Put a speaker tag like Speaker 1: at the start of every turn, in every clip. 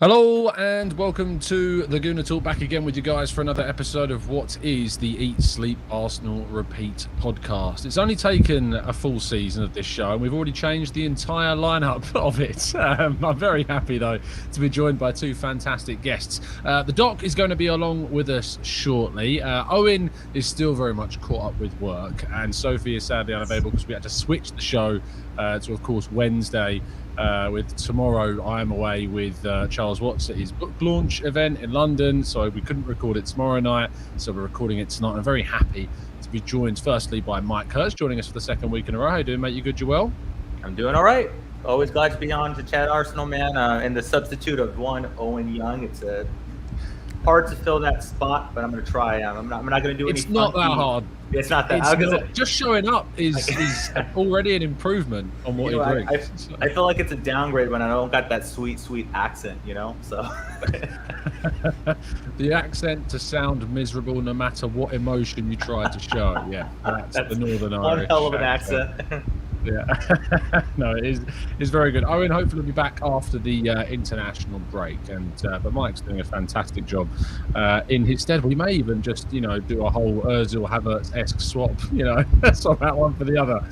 Speaker 1: Hello and welcome to the Gooner Talk, back again with you guys for another episode of what is the Eat, Sleep, Arsenal, Repeat podcast. It's only taken a full season of this show and we've already changed the entire lineup of it. I'm very happy though to be joined by two fantastic guests. The Doc is going to be along with us shortly. Owen is still very much caught up with work and Sophie is sadly unavailable because we had to switch the show to, of course, Wednesday. With tomorrow, I'm away with Charles Watts at his book launch event in London, so we couldn't record it tomorrow night, so we're recording it tonight. I'm very happy to be joined firstly by Mike Hurst, joining us for the second week in a row. How you doing, mate? You good? You well?
Speaker 2: I'm doing all right. Always glad to be on to chat Arsenal, man. And the substitute of one Owen Young, it's hard to fill that spot, but I'm going to try. I'm not going to do any.
Speaker 1: It's not that hard.
Speaker 2: It's not that.
Speaker 1: Just showing up is already an improvement on what he brings.
Speaker 2: I feel like it's a downgrade when I don't got that sweet accent, So
Speaker 1: the accent to sound miserable no matter what emotion you try to show. Yeah, that's the Northern Irish.
Speaker 2: One hell of an accent.
Speaker 1: Yeah, no, it's very good. Owen hopefully will be back after the international break, but Mike's doing a fantastic job in his stead. We may even just do a whole Özil Havertz-esque swap, swap that one for the other.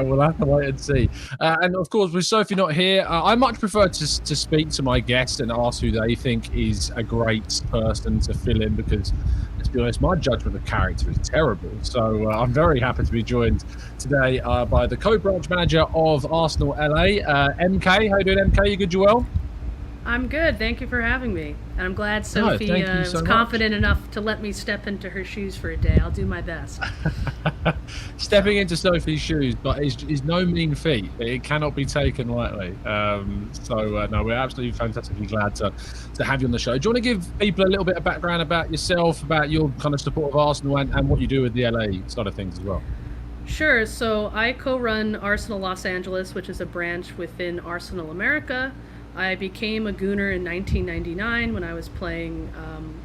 Speaker 1: We'll have to wait and see. And of course, with Sophie not here, I much prefer to speak to my guest and ask who they think is a great person to fill in, because let's be honest, my judgment of character is terrible. So I'm very happy to be joined today by the co-branch manager of Arsenal LA, MK. How you doing, MK? You good? You well?
Speaker 3: I'm good. Thank you for having me. And I'm glad Sophie was confident enough to let me step into her shoes for a day. I'll do my best.
Speaker 1: Stepping into Sophie's shoes, but is no mean feat. It cannot be taken lightly. No, we're absolutely fantastically glad to have you on the show. Do you want to give people a little bit of background about yourself, about your kind of support of Arsenal and what you do with the LA side of things as well?
Speaker 3: Sure. So I co-run Arsenal Los Angeles, which is a branch within Arsenal America. I became a Gooner in 1999 when I was playing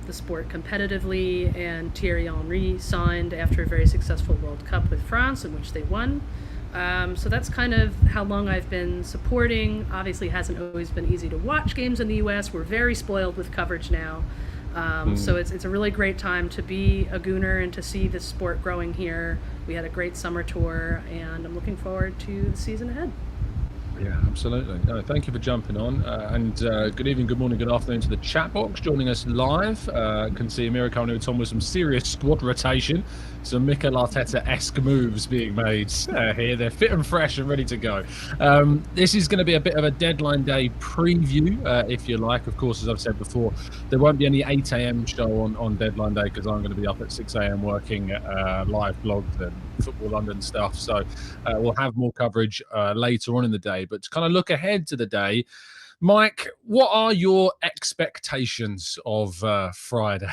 Speaker 3: the sport competitively, and Thierry Henry signed after a very successful World Cup with France, in which they won. So that's kind of how long I've been supporting. Obviously, it hasn't always been easy to watch games in the U.S. We're very spoiled with coverage now. So it's a really great time to be a Gooner and to see the sport growing here. We had a great summer tour, and I'm looking forward to the season ahead.
Speaker 1: Yeah, absolutely. No, thank you for jumping on. Good evening, good morning, good afternoon to the chat box. Joining us live, can see Amira Kanu Tom with some serious squad rotation. Some Mikel Arteta-esque moves being made here. They're fit and fresh and ready to go. This is going to be a bit of a deadline day preview, if you like. Of course, as I've said before, there won't be any 8 a.m. show on deadline day because I'm going to be up at 6 a.m. working live blogs and Football London stuff. So we'll have more coverage later on in the day. But to kind of look ahead to the day, Mike, what are your expectations of Friday?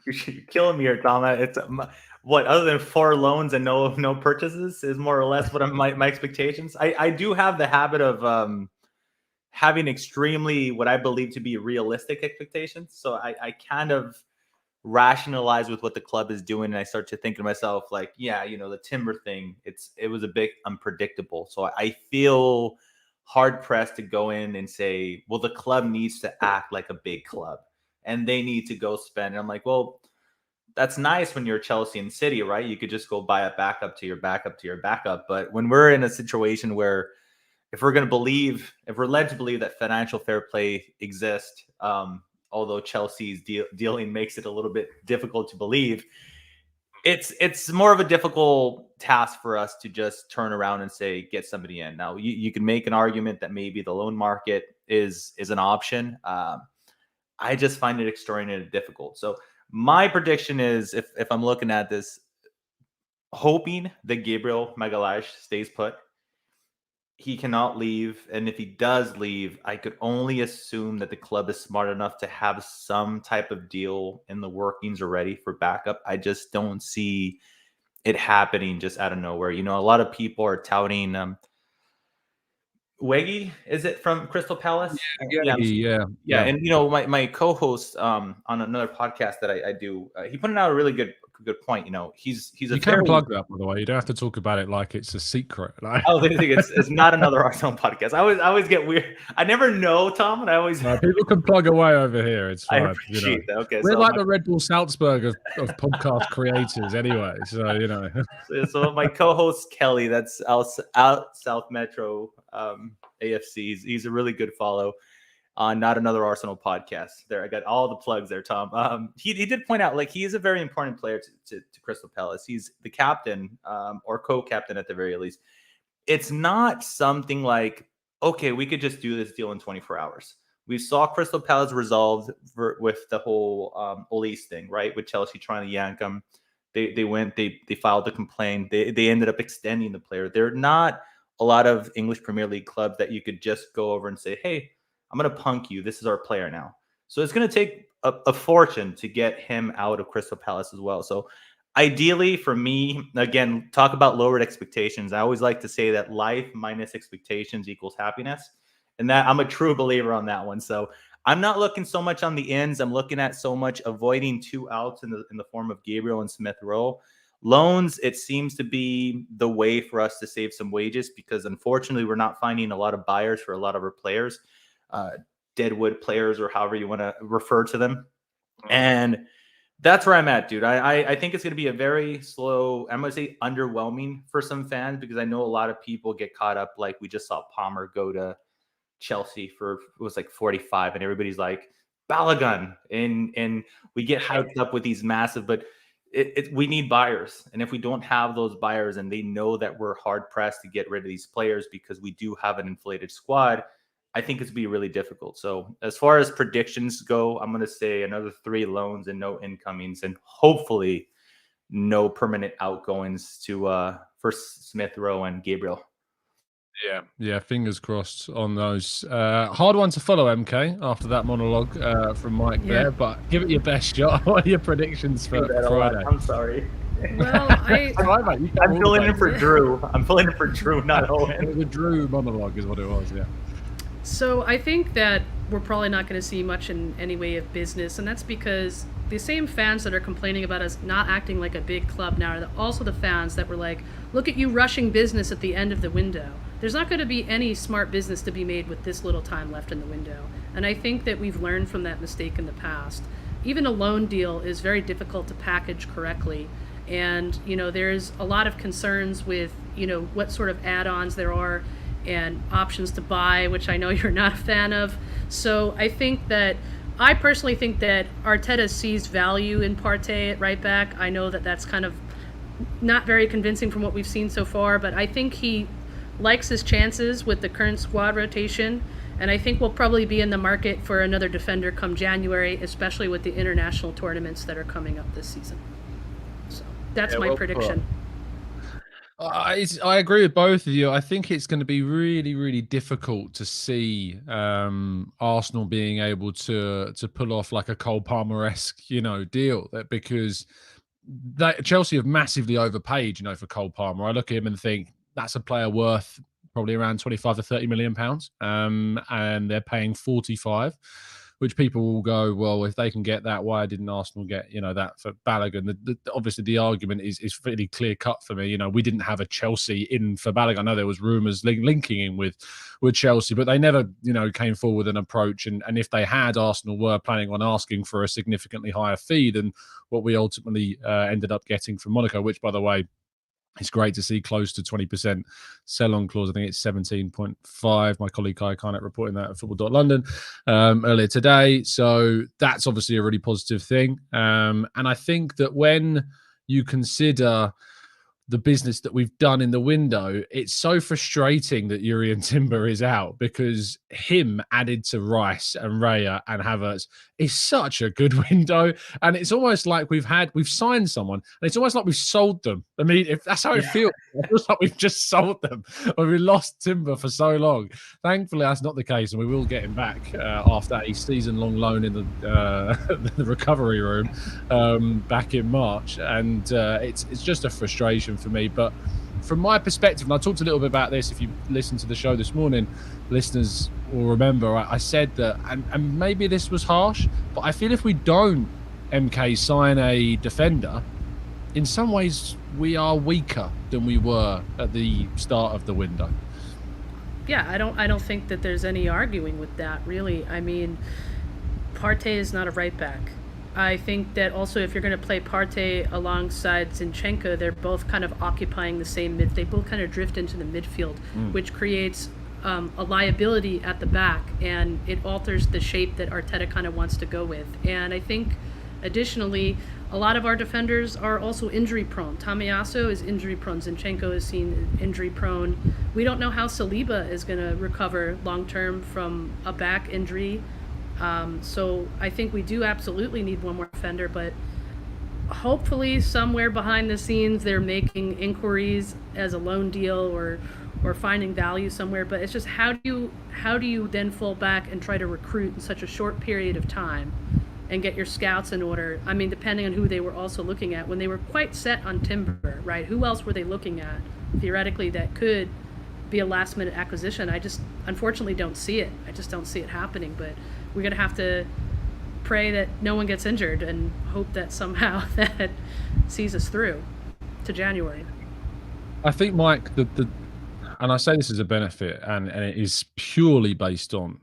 Speaker 2: You're killing me here, Tom. It's what, other than 4 loans and no purchases, is more or less what my expectations. I do have the habit of having extremely what I believe to be realistic expectations. So I kind of rationalize with what the club is doing, and I start to think to myself, like, yeah, the Timber thing, it was a bit unpredictable. So I feel hard pressed to go in and say, well, the club needs to act like a big club and they need to go spend. And I'm like, well, that's nice when you're Chelsea and City, right? You could just go buy a backup to your backup to your backup. But when we're in a situation where if we're led to believe that financial fair play exists, although Chelsea's dealing makes it a little bit difficult to believe, it's more of a difficult task for us to just turn around and say, get somebody in. Now, you can make an argument that maybe the loan market is an option. I just find it extraordinarily difficult. So my prediction is, if I'm looking at this, hoping that Gabriel Magalhaes stays put. He cannot leave. And if he does leave, I could only assume that the club is smart enough to have some type of deal in the workings already for backup. I just don't see it happening just out of nowhere. A lot of people are touting Weggy, is it from Crystal Palace?
Speaker 1: Yeah.
Speaker 2: And my co-host on another podcast that I do, he put out a really good good point. You know, he's a
Speaker 1: You can plug that, by the way. You don't have to talk about it like it's a secret. Like,
Speaker 2: oh, they think it's not another Arsenal podcast. I always get weird. I never know, Tom, and I always
Speaker 1: people can plug away over here. It's fine.
Speaker 2: I appreciate that. Okay,
Speaker 1: we're like the Red Bull Salzburg of podcast creators, anyway. So you know.
Speaker 2: So my co-host Kelly, that's out South Metro AFC. He's a really good follow on Not Another Arsenal podcast. There, I got all the plugs there, Tom. He did point out, like, he is a very important player to Crystal Palace. He's the captain, or co-captain at the very least. It's not something like, okay, we could just do this deal in 24 hours. We saw Crystal Palace resolved with the whole Olise thing, right? With Chelsea trying to yank him. They went, they filed a complaint. They ended up extending the player. There are not a lot of English Premier League clubs that you could just go over and say, hey, I'm going to punk you. This is our player now. So it's going to take a fortune to get him out of Crystal Palace as well. So ideally for me, again, talk about lowered expectations. I always like to say that life minus expectations equals happiness. And that I'm a true believer on that one. So I'm not looking so much on the ins. I'm looking at so much avoiding 2 outs in the form of Gabriel and SmithRow. Loans, it seems to be the way for us to save some wages, because unfortunately we're not finding a lot of buyers for a lot of our players. Deadwood players, or however you want to refer to them. And that's where I'm at, dude. I think it's going to be a very slow, I'm going to say underwhelming for some fans, because I know a lot of people get caught up. Like, we just saw Palmer go to Chelsea for, it was like 45, and everybody's like, Balogun. And we get hyped up with these massive, but we need buyers. And if we don't have those buyers, and they know that we're hard pressed to get rid of these players because we do have an inflated squad, I think it's going to be really difficult. So as far as predictions go, I'm going to say another 3 loans and no incomings, and hopefully no permanent outgoings for SmithRow and Gabriel.
Speaker 1: Yeah, fingers crossed on those. Hard one to follow, MK, after that monologue from Mike there, but give it your best shot. What are your predictions for Friday?
Speaker 2: I'm sorry.
Speaker 3: Well,
Speaker 2: I'm filling in for Drew. I'm filling in for Drew, not Owen.
Speaker 1: The Drew monologue is what it was, yeah.
Speaker 3: So I think that we're probably not going to see much in any way of business, and that's because the same fans that are complaining about us not acting like a big club now are also the fans that were like, look at you rushing business at the end of the window. There's not going to be any smart business to be made with this little time left in the window. And I think that we've learned from that mistake in the past. Even a loan deal is very difficult to package correctly. And, you know, there's a lot of concerns with, you know, what sort of add-ons there are and options to buy, which I know you're not a fan of. So I personally think that Arteta sees value in Partey at right back. I know that that's kind of not very convincing from what we've seen so far, but I think he likes his chances with the current squad rotation, and I think we'll probably be in the market for another defender come January, especially with the international tournaments that are coming up this season. So that's my prediction.
Speaker 1: I agree with both of you. I think it's going to be really, really difficult to see Arsenal being able to pull off like a Cole Palmer-esque, deal, because Chelsea have massively overpaid, for Cole Palmer. I look at him and think that's a player worth probably around 25 to 30 million pounds, and they're paying 45. Which people will go, well, if they can get that, why didn't Arsenal get, that for Balogun? Obviously, the argument is fairly clear cut for me. We didn't have a Chelsea in for Balogun. I know there was rumours linking him with Chelsea, but they never, came forward with an approach. And if they had, Arsenal were planning on asking for a significantly higher fee than what we ultimately ended up getting from Monaco, which, by the way, it's great to see close to 20% sell-on clause. I think it's 17.5. My colleague Kai Carnett reporting that at Football.London earlier today. So that's obviously a really positive thing. And I think that when you consider the business that we've done in the window, it's so frustrating that Jurrien Timber is out, because him added to Rice and Raya and Havertz is such a good window. And it's almost like we've signed someone and it's almost like we've sold them. I mean, if that's how it feels, it feels like we've just sold them, or we lost Timber for so long. Thankfully, that's not the case, and we will get him back after a season-long loan in the recovery room back in March. And it's just a frustration for me. But from my perspective, and I talked a little bit about this, if you listened to the show this morning, listeners will remember I said that, and maybe this was harsh, but I feel if we don't, MK, sign a defender, in some ways we are weaker than we were at the start of the window.
Speaker 3: Yeah, I don't think that there's any arguing with that, really. I mean, Partey is not a right back. I think that also if you're going to play Partey alongside Zinchenko, they're both kind of occupying the same mid. They both kind of drift into the midfield, which creates a liability at the back, and it alters the shape that Arteta kind of wants to go with. And I think, additionally, a lot of our defenders are also injury prone. Tomiyasu is injury prone. Zinchenko is seen injury prone. We don't know how Saliba is going to recover long term from a back injury. So I think we do absolutely need one more defender, but hopefully somewhere behind the scenes they're making inquiries as a loan deal or finding value somewhere. But it's just how do you then fall back and try to recruit in such a short period of time and get your scouts in order? I mean, depending on who they were also looking at. When they were quite set on Timber, right? Who else were they looking at theoretically that could be a last minute acquisition? I just unfortunately don't see it. I just don't see it happening. But we're going to have to pray that no one gets injured and hope that somehow that sees us through to January.
Speaker 1: I think, Mike, and I say this as a benefit, and it is purely based on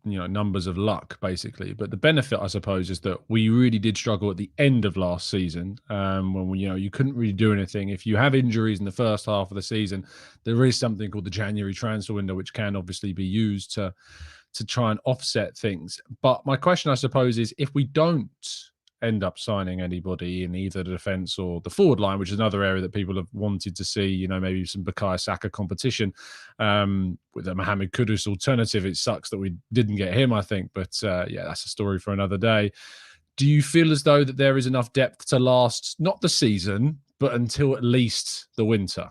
Speaker 1: numbers of luck, basically. But the benefit, I suppose, is that we really did struggle at the end of last season, when you couldn't really do anything. If you have injuries in the first half of the season, there is something called the January transfer window, which can obviously be used to try and offset things. But my question, I suppose, is if we don't end up signing anybody in either the defence or the forward line, which is another area that people have wanted to see, maybe some Bukayo Saka competition with a Mohamed Kudus alternative. It sucks that we didn't get him, I think, but yeah, that's a story for another day. Do you feel as though that there is enough depth to last not the season, but until at least the winter?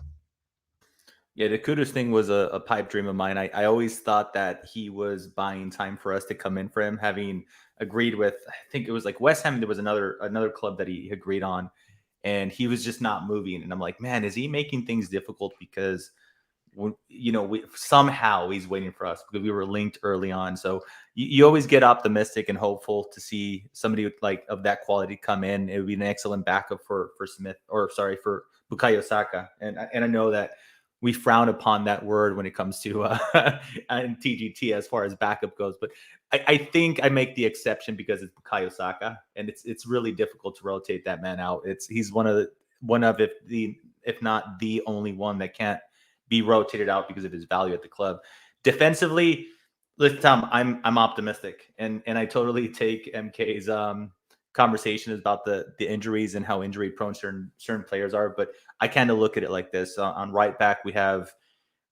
Speaker 2: Yeah, the Kudus thing was a pipe dream of mine. I always thought that he was buying time for us to come in for him, having agreed with, I think it was like West Ham. There was another club that he agreed on, and he was just not moving. And I'm like, man, is he making things difficult because, somehow he's waiting for us because we were linked early on. So you always get optimistic and hopeful to see somebody like of that quality come in. It would be an excellent backup for Bukayo Saka. And I know that we frown upon that word when it comes to TGT as far as backup goes. But I think I make the exception because it's Bukayo Saka, and it's really difficult to rotate that man out. He's one of if not the only one that can't be rotated out because of his value at the club. Defensively, listen, Tom, I'm optimistic, and I totally take MK's conversation about the injuries and how injury prone certain players are, but I kind of look at it like this. On right back, we have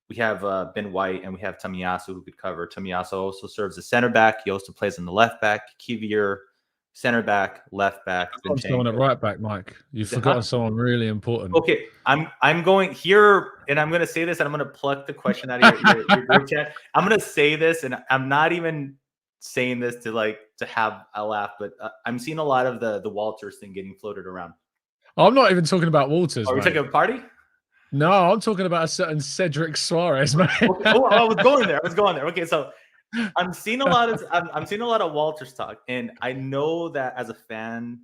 Speaker 2: Ben White and we have Tomiyasu who could cover. Tomiyasu also serves as center back. He also plays on the left back. Kivier, center back, left back.
Speaker 1: Someone at right back, Mike. You've forgotten someone really important.
Speaker 2: Okay, I'm going here, and I'm going to say this, and I'm going to pluck the question out of your group chat. I'm going to say this, and I'm not even saying this to have a laugh, but I'm seeing a lot of the Walters thing getting floated around.
Speaker 1: I'm not even talking about Walters.
Speaker 2: Are we talking about Party?
Speaker 1: No, I'm talking about a certain Cedric Suarez, man.
Speaker 2: Okay. Oh, I was going there. Okay, so I'm seeing a lot of Walters talk, and I know that as a fan,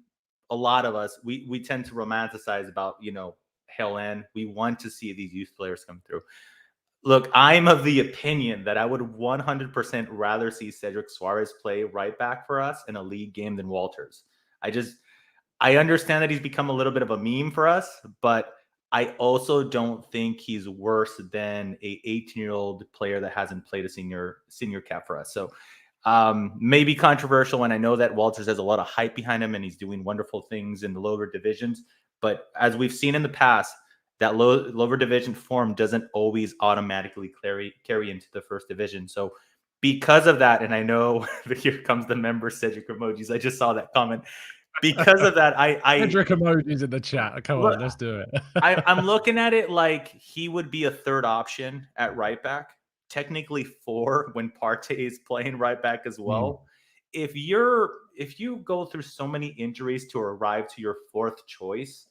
Speaker 2: a lot of us we tend to romanticize about Hell End. We want to see these youth players come through. Look, I'm of the opinion that I would 100% rather see Cedric Suarez play right back for us in a league game than Walters. I understand that he's become a little bit of a meme for us, but I also don't think he's worse than a 18-year-old player that hasn't played a senior cap for us. So maybe controversial, and I know that Walters has a lot of hype behind him and he's doing wonderful things in the lower divisions. But as we've seen in the past, that lower division form doesn't always automatically carry into the first division. So because of that, and I know that here comes the member Cedric emojis. I just saw that comment. Because of that,
Speaker 1: Cedric emojis in the chat. Come on, let's do it.
Speaker 2: I'm looking at it like he would be a third option at right back, technically 4 when Partey is playing right back as well. If you go through so many injuries to arrive to your 4th choice,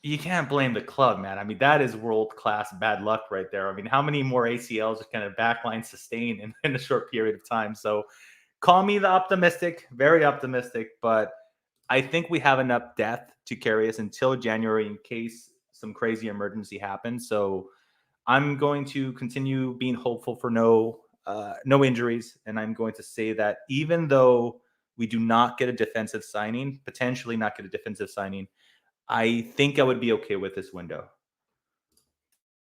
Speaker 2: you can't blame the club, man. I mean, that is world-class bad luck right there. I mean, how many more ACLs can a backline sustain in a short period of time? So call me the optimistic, very optimistic, but I think we have enough depth to carry us until January in case some crazy emergency happens. So I'm going to continue being hopeful for no injuries, and I'm going to say that even though we do not get a defensive signing, potentially not get a defensive signing, I think I would be okay with this window.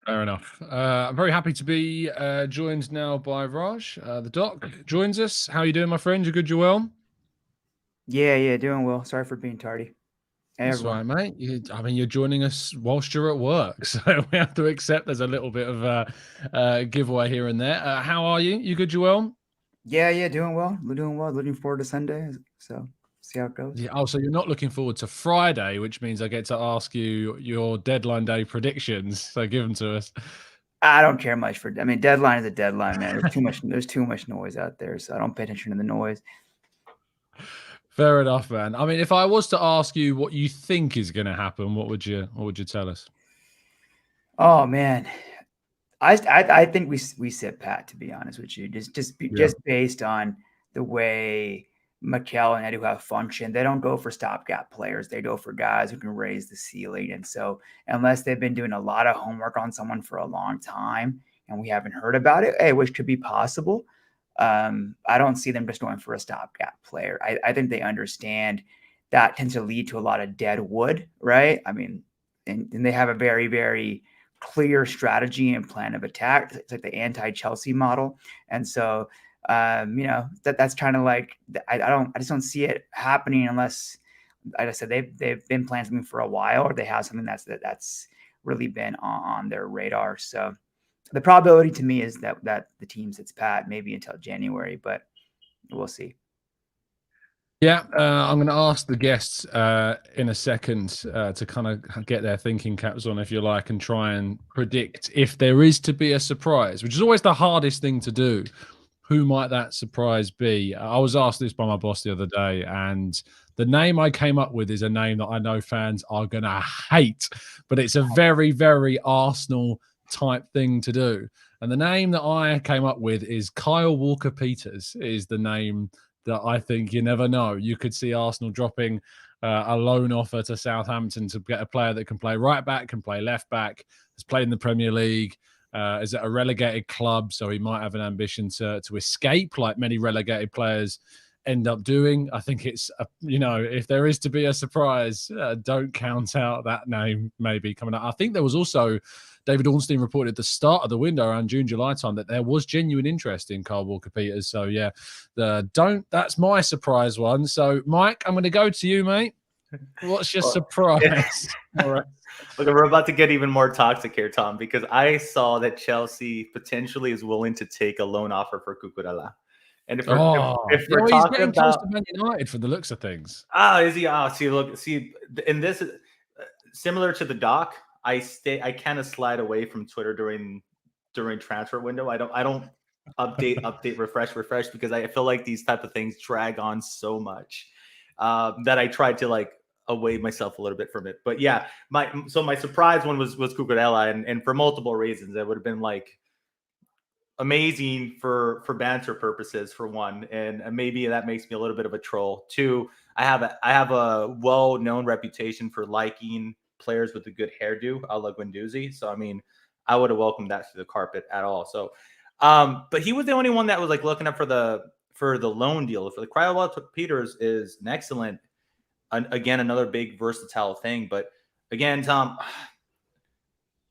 Speaker 1: Fair enough. I'm very happy to be joined now by Raj. The doc joins us. How you doing, my friend? You good? You well?
Speaker 4: Yeah, doing well. Sorry for being tardy. Hey,
Speaker 1: That's
Speaker 4: everyone.
Speaker 1: right, mate. I mean, you're joining us whilst you're at work, so we have to accept there's a little bit of a giveaway here and there. How are you? You good? You well?
Speaker 4: Yeah, doing well. We're doing well. Looking forward to Sunday. So see how it goes.
Speaker 1: Yeah. Oh, so you're not looking forward to Friday, which means I get to ask you your deadline day predictions. So give them to us.
Speaker 4: I don't care much for. I mean, deadline is a deadline, man. There's too much. There's too much noise out there, so I don't pay attention to the noise.
Speaker 1: Fair enough, man. I mean, if I was to ask you what you think is going to happen, what would you tell us?
Speaker 4: Oh man, I think we sit pat, to be honest with you. Just based on the way Mikel and Edu have functioned. They don't go for stopgap players. They go for guys who can raise the ceiling. And so unless they've been doing a lot of homework on someone for a long time and we haven't heard about it, which could be possible, I don't see them just going for a stopgap player. I think they understand that tends to lead to a lot of dead wood, right? I mean, and they have a very, very clear strategy and plan of attack. It's like the anti-Chelsea model. And so that's kind of like I just don't see it happening unless, like I said, they've been planning something for a while, or they have something that's really been on their radar. So the probability to me is that the team sits pat maybe until January, but we'll see.
Speaker 1: Yeah, I'm going to ask the guests in a second to kind of get their thinking caps on, if you like, and try and predict if there is to be a surprise, which is always the hardest thing to do. Who might that surprise be? I was asked this by my boss the other day, and the name I came up with is a name that I know fans are going to hate, but it's a very, very Arsenal type thing to do. And the name that I came up with is Kyle Walker-Peters is the name that I think you never know. You could see Arsenal dropping a loan offer to Southampton to get a player that can play right back, can play left back, has played in the Premier League, is at a relegated club, so he might have an ambition to escape, like many relegated players end up doing. I think it's, if there is to be a surprise, don't count out that name maybe coming out. I think there was also, David Ornstein reported at the start of the window around June, July time that there was genuine interest in Kyle Walker-Peters. So yeah, that's my surprise one. So Mike, I'm going to go to you, mate. What's your surprise? All right.
Speaker 2: Look, we're about to get even more toxic here, Tom, because I saw that Chelsea potentially is willing to take a loan offer for Cucurella. And if we're talking
Speaker 1: he's
Speaker 2: about
Speaker 1: Man United from the looks of things.
Speaker 2: Is he? See, and this is similar to the doc. I kind of slide away from Twitter during transfer window. I don't update, refresh, because I feel like these type of things drag on so much that I tried to away myself a little bit from it. But yeah, my surprise one was Cucurella, and for multiple reasons. It would have been amazing for banter purposes, for one, and maybe that makes me a little bit of a troll. Two, I have a well-known reputation for liking players with a good hairdo, a la Guendouzi. So I mean, I would have welcomed that to the carpet at all. So but he was the only one that was looking up for the loan deal. For the Kyle Walker-Peters is an excellent, again, another big versatile thing. But again, Tom,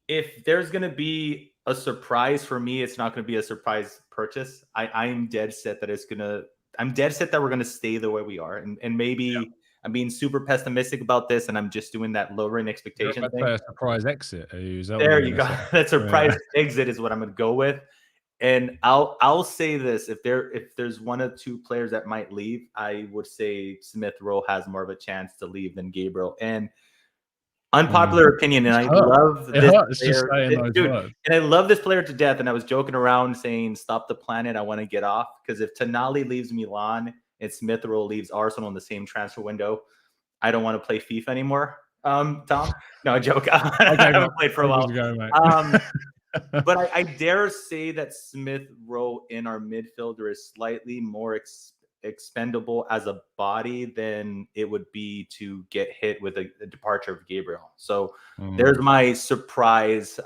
Speaker 2: if there's going to be a surprise for me, it's not going to be a surprise purchase. I'm dead set that we're going to stay the way we are. And maybe I'm being super pessimistic about this, and I'm just doing that lowering expectation thing.
Speaker 1: A surprise exit.
Speaker 2: There you go. That surprise exit is what I'm going to go with. And I'll say this: if there's one or two players that might leave, I would say SmithRow has more of a chance to leave than Gabriel. And unpopular opinion, and I love this player, dude. And I love this player to death. And I was joking around saying, "Stop the planet! I want to get off." Because if Tonali leaves Milan and SmithRow leaves Arsenal in the same transfer window, I don't want to play FIFA anymore. Tom, no joke. I haven't played for a while. But I dare say that SmithRow in our midfielder is slightly more expendable as a body than it would be to get hit with a departure of Gabriel. So there's my surprise.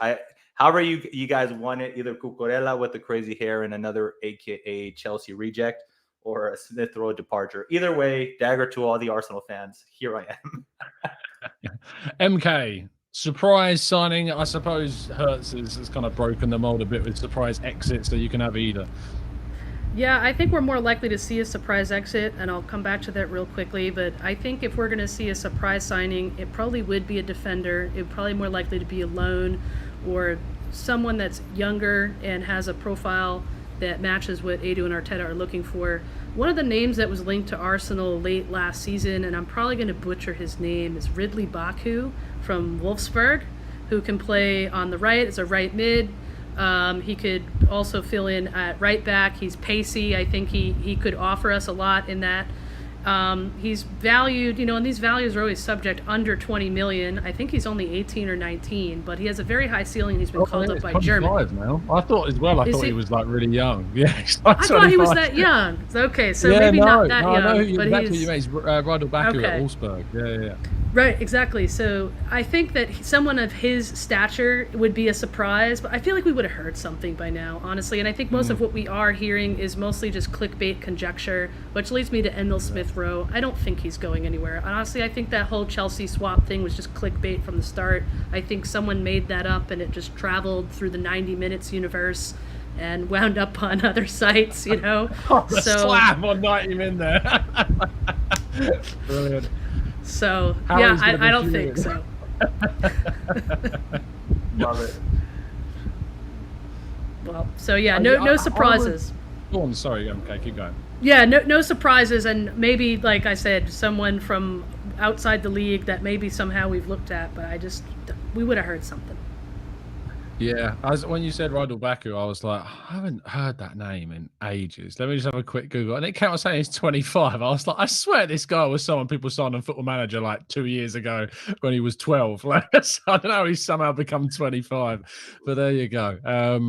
Speaker 2: However you guys want it, either Cucurella with the crazy hair and another AKA Chelsea reject, or a SmithRow departure. Either way, dagger to all the Arsenal fans. Here I
Speaker 1: am. MK, surprise signing, I suppose Hertz has kind of broken the mold a bit with surprise exit, so you can have either.
Speaker 3: Yeah, I think we're more likely to see a surprise exit, and I'll come back to that real quickly, but I think if we're going to see a surprise signing, it probably would be a defender. It would probably more likely to be a loan or someone that's younger and has a profile that matches what Edu and Arteta are looking for. One of the names that was linked to Arsenal late last season, and I'm probably going to butcher his name, is Ridley Baku from Wolfsburg, who can play on the right as a right mid. He could also fill in at right back. He's pacey. I think he could offer us a lot in that. He's valued, and these values are always subject under 20 million. I think he's only 18 or 19, but he has a very high ceiling. He's been called up by Germany.
Speaker 1: Now. I thought as well. I thought he was like really young. Yeah,
Speaker 3: I thought he was that young. Okay, so maybe not that young.
Speaker 1: I know
Speaker 3: but
Speaker 1: exactly what you mean. He's Ridley Baku at Wolfsburg. Yeah.
Speaker 3: Right, exactly. So I think that someone of his stature would be a surprise, but I feel like we would have heard something by now, honestly. And I think most of what we are hearing is mostly just clickbait conjecture, which leads me to Emil SmithRow. I don't think he's going anywhere. Honestly, I think that whole Chelsea swap thing was just clickbait from the start. I think someone made that up and it just traveled through the 90 Minutes universe and wound up on other sites,
Speaker 1: Slam on 90 Min there. Brilliant.
Speaker 3: So, yeah, I don't think so.
Speaker 2: Love it.
Speaker 3: Well, so yeah, no surprises.
Speaker 1: Go on, sorry, MK, keep going.
Speaker 3: Yeah, no surprises, and maybe, like I said, someone from outside the league that maybe somehow we've looked at, but we would have heard something.
Speaker 1: Yeah, when you said Ridley Baku, I was like, I haven't heard that name in ages. Let me just have a quick Google. And it came out saying he's 25. I was like, I swear this guy was someone people signed on Football Manager like 2 years ago when he was 12. So I don't know, he's somehow become 25. But there you go.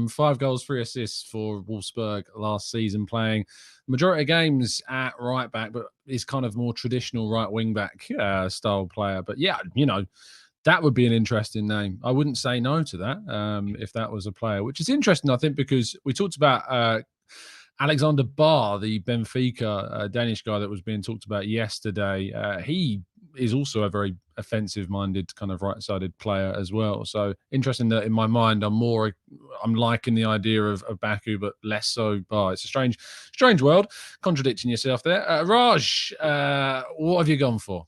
Speaker 1: 5 goals, 3 assists for Wolfsburg last season, playing majority of games at right back, but he's kind of more traditional right wing back style player. But yeah, that would be an interesting name. I wouldn't say no to that if that was a player, which is interesting, I think, because we talked about Alexander Barr, the Benfica Danish guy that was being talked about yesterday. He is also a very offensive-minded kind of right-sided player as well. So interesting that in my mind, I'm liking the idea of Baku, but less so Barr. It's a strange world. Contradicting yourself there. Raj, what have you gone for?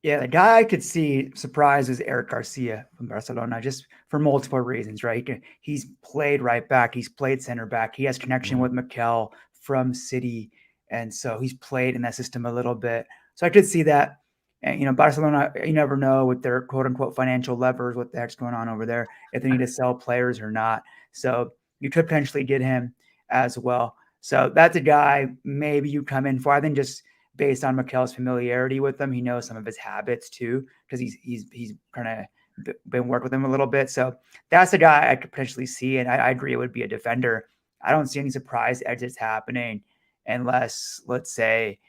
Speaker 4: Yeah, the guy I could see surprise is Eric Garcia from Barcelona, just for multiple reasons, right? He's played right back. He's played center back. He has connection with Mikel from City. And so he's played in that system a little bit. So I could see that. And, Barcelona, you never know with their quote unquote financial levers, what the heck's going on over there, if they need to sell players or not. So you could potentially get him as well. So that's a guy maybe you come in for. I think just based on Mikel's familiarity with him, he knows some of his habits too, because he's kind of been working with him a little bit. So that's a guy I could potentially see, and I agree it would be a defender. I don't see any surprise exits happening unless, let's say,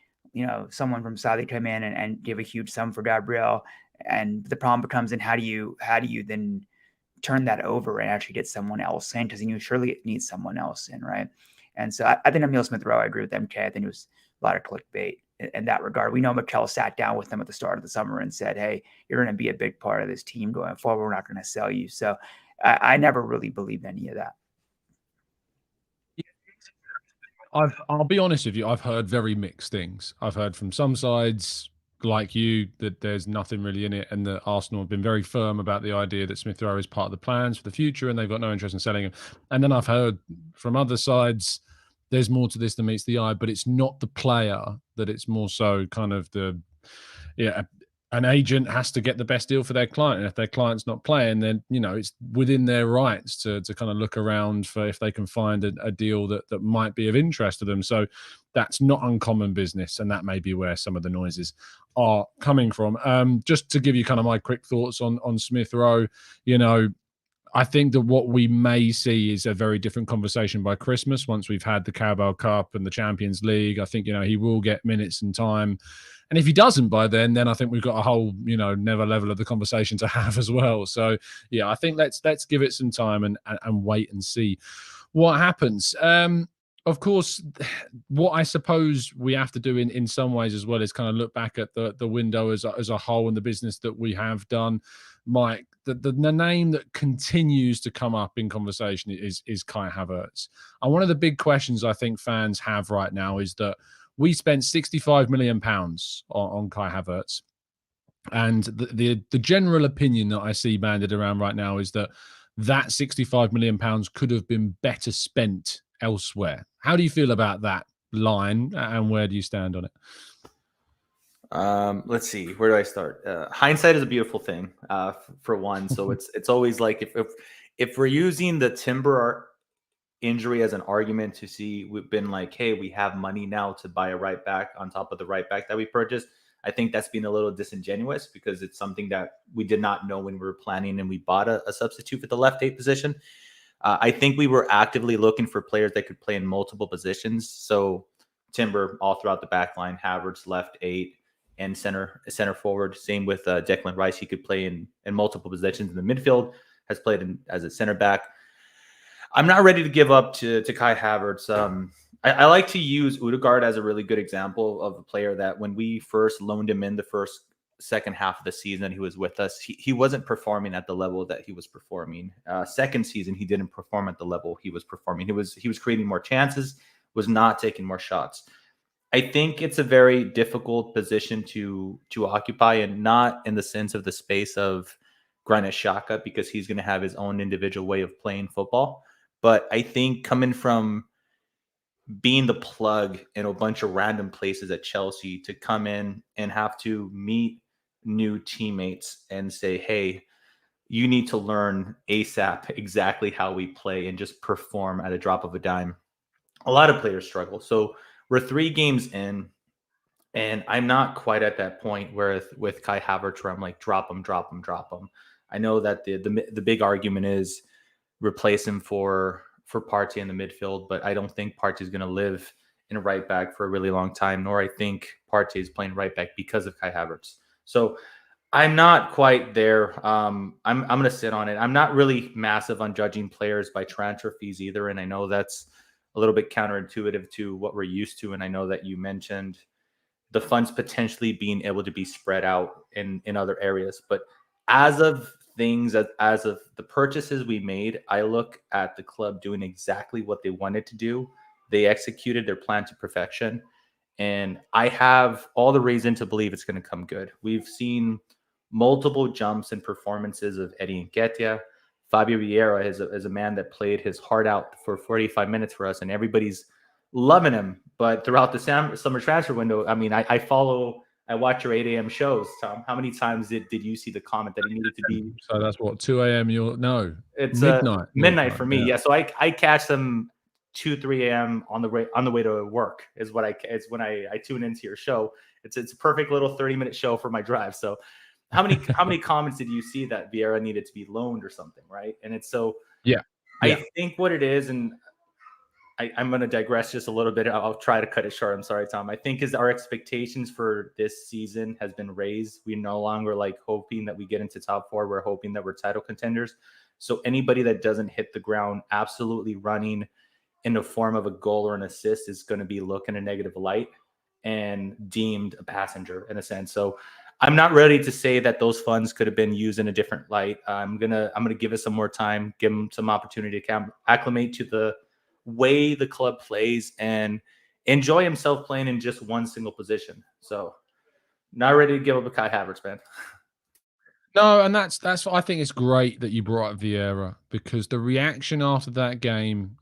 Speaker 4: someone from Saudi come in and give a huge sum for Gabriel, and the problem becomes, then how do you then turn that over and actually get someone else in? Because you surely need someone else in, right? And so I think Emil SmithRow, I agree with MK. I think it was a lot of clickbait in that regard. We know Mikel sat down with them at the start of the summer and said, hey, you're going to be a big part of this team going forward. We're not going to sell you. So I never really believed any of that.
Speaker 1: I'll be honest with you. I've heard very mixed things. I've heard from some sides like you that there's nothing really in it, and that Arsenal have been very firm about the idea that SmithRow is part of the plans for the future and they've got no interest in selling him. And then I've heard from other sides, there's more to this than meets the eye, but it's not the player, that it's more so kind of an agent has to get the best deal for their client. And if their client's not playing, then, it's within their rights to kind of look around for if they can find a deal that might be of interest to them. So that's not uncommon business. And that may be where some of the noises are coming from. Just to give you kind of my quick thoughts on SmithRow, I think that what we may see is a very different conversation by Christmas once we've had the Carabao Cup and the Champions League. I think, he will get minutes and time. And if he doesn't by then I think we've got a whole, never level of the conversation to have as well. So, yeah, I think let's give it some time and wait and see what happens. Of course, what I suppose we have to do in some ways as well is kind of look back at the window as a whole and the business that we have done. Mike, the name that continues to come up in conversation is Kai Havertz. And one of the big questions I think fans have right now is that we spent £65 million on Kai Havertz. And the general opinion that I see banded around right now is that £65 million could have been better spent elsewhere. How do you feel about that line and where do you stand on it?
Speaker 2: Let's see. Where do I start? Hindsight is a beautiful thing, for one. So it's always like if we're using the Timber injury as an argument to see, we've been like, hey, we have money now to buy a right back on top of the right back that we purchased. I think that's been a little disingenuous because it's something that we did not know when we were planning and we bought a substitute for the left 8 position. I think we were actively looking for players that could play in multiple positions. So Timber all throughout the back line, Havertz left 8 and center forward. Same with Declan Rice. He could play in multiple positions in the midfield, has played as a center back. I'm not ready to give up to Kai Havertz. I like to use Ødegaard as a really good example of a player that when we first loaned him in the second half of the season he was with us, he wasn't performing at the level that he was performing. Second season, he didn't perform at the level he was performing. He was creating more chances, was not taking more shots. I think it's a very difficult position to occupy, and not in the sense of the space of Granit Xhaka, because he's going to have his own individual way of playing football. But I think coming from being the plug in a bunch of random places at Chelsea to come in and have to meet new teammates and say, hey, you need to learn ASAP exactly how we play and just perform at a drop of a dime. A lot of players struggle. So we're 3 games in, and I'm not quite at that point where with Kai Havertz where I'm like, drop him. I know that the big argument is replace him for Partey in the midfield, but I don't think Partey is going to live in right back for a really long time, nor I think Partey is playing right back because of Kai Havertz. So I'm not quite there. I'm going to sit on it. I'm not really massive on judging players by transfer fees either, and I know that's a little bit counterintuitive to what we're used to, and I know that you mentioned the funds potentially being able to be spread out in other areas, but as of things, as of the purchases we made, I look at the club doing exactly what they wanted to do. They executed their plan to perfection, and I have all the reason to believe it's going to come good. We've seen multiple jumps in performances of Eddie Nketiah. Fabio Vieira is a man that played his heart out for 45 minutes for us, and everybody's loving him. But throughout the summer transfer window, I mean, I watch your 8 a.m. shows, Tom. How many times did you see the comment that he needed to be?
Speaker 1: So that's what, 2 a.m.
Speaker 2: It's
Speaker 1: midnight.
Speaker 2: Midnight for me. Yeah. So I catch them 2, 3 a.m. on the way to work is when I tune into your show. It's a perfect little 30-minute show for my drive. So how many comments did you see that Vieira needed to be loaned or something, right? And it's so I think what it is, and I'm going to digress just a little bit. I'll try to cut it short. I'm sorry, Tom. I think is our expectations for this season has been raised. We're no longer like hoping that we get into top 4. We're hoping that we're title contenders. So anybody that doesn't hit the ground absolutely running in the form of a goal or an assist is going to be looked in a negative light and deemed a passenger in a sense. So I'm not ready to say that those funds could have been used in a different light. I'm gonna give it some more time, give him some opportunity to acclimate to the way the club plays and enjoy himself playing in just one single position. So not ready to give up a Kai Havertz, man.
Speaker 1: No, and that's what I think. It's great that you brought up Vieira, because the reaction after that game,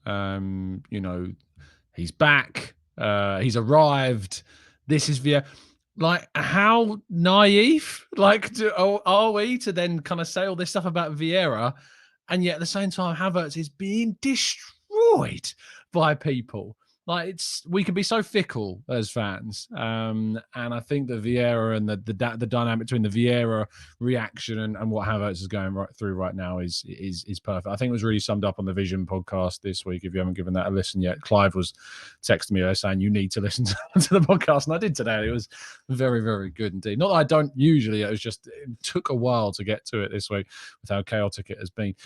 Speaker 1: he's back, he's arrived. This is Vieira. Like, how naive are we to then kind of say all this stuff about Vieira, and yet at the same time Havertz is being destroyed by people. like we can be so fickle as fans, and I think the Vieira and the dynamic between the Vieira reaction and what Havertz is going right through right now is perfect. I think it was really summed up on the Vision podcast this week. If you haven't given that a listen yet, Clive was texting me saying you need to listen to the podcast, and I did today. It was very, very good indeed. Not that I don't usually. It was just it took a while to get to it this week with how chaotic it has been.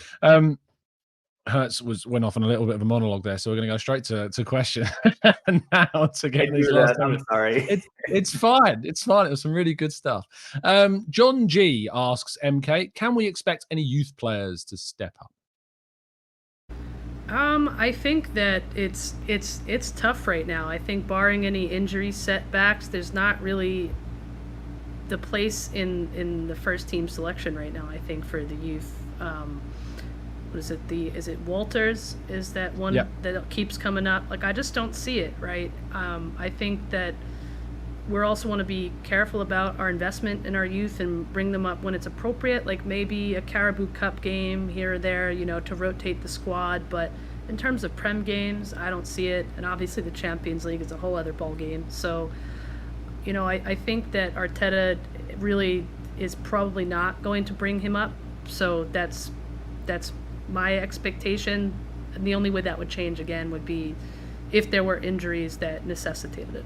Speaker 1: Hertz went off on a little bit of a monologue there, so we're going to go straight to question now to get these last.
Speaker 2: I'm sorry.
Speaker 1: It's fine. It's fine. It was some really good stuff. John G asks MK, can we expect any youth players to step up?
Speaker 3: I think that it's tough right now. I think barring any injury setbacks, there's not really the place in the first team selection right now, I think, for the youth. Is it Walters? Is that one that keeps coming up? Like, I just don't see it, right? I think that we also want to be careful about our investment in our youth and bring them up when it's appropriate, like maybe a Caribou Cup game here or there, to rotate the squad. But in terms of Prem games, I don't see it. And obviously the Champions League is a whole other ball game. So, I think that Arteta really is probably not going to bring him up. So that's my expectation. And the only way that would change again would be if there were injuries that necessitated it.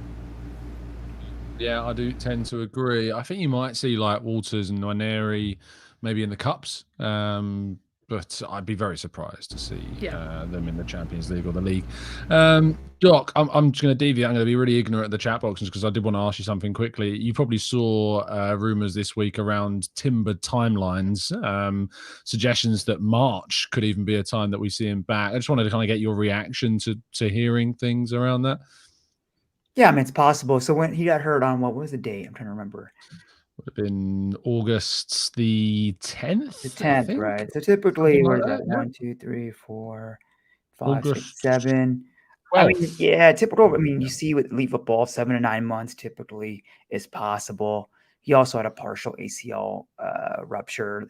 Speaker 1: Yeah, I do tend to agree. I think you might see like Walters and Nwaneri maybe in the cups, but I'd be very surprised to see them in the Champions League or the league. Doc, I'm just going to deviate. I'm going to be really ignorant of the chat boxes because I did want to ask you something quickly. You probably saw rumours this week around Timber timelines, suggestions that March could even be a time that we see him back. I just wanted to kind of get your reaction to hearing things around that.
Speaker 4: Yeah, I mean, it's possible. So when he got hurt on what was the date? I'm trying to remember.
Speaker 1: Would have been August the 10th.
Speaker 4: The 10th, right? So typically, what is that? 1, 2, 3, 4, 5, 6, 7. 12. I mean, yeah, typical. I mean, you see with elite football, 7 to 9 months typically is possible. He also had a partial ACL rupture.